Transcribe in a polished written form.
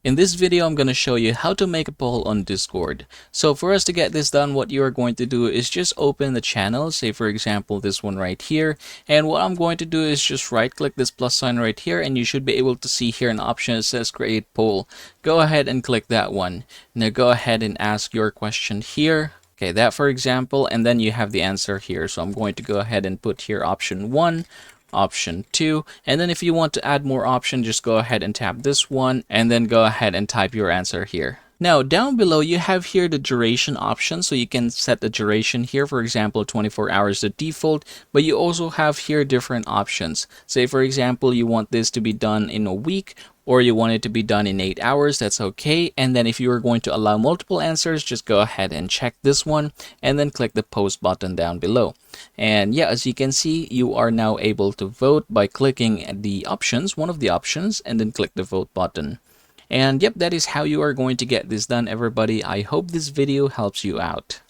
In this video, I'm going to show you how to make a poll on Discord. So for us to get this done, what you are going to do is just open the channel, say for example this one right here. And what I'm going to do is just right click this plus sign right here, and you should be able to see here an option that says create poll. Go ahead and click that one. Now go ahead and ask your question here. Okay, that for example, and then you have the answer here. So I'm going to go ahead and put here option 1, option 2, and then if you want to add more options, just go ahead and tap this one and then go ahead and type your answer here. Now down below you have here the duration option, so you can set the duration here, for example 24 hours the default, but you also have here different options. Say for example you want this to be done in a week, or you want it to be done in 8 hours, that's okay. And then if you are going to allow multiple answers, just go ahead and check this one and then click the post button down below. And yeah, as you can see, you are now able to vote by clicking the options, one of the options, and then click the vote button. And yep, that is how you are going to get this done, everybody. I hope this video helps you out.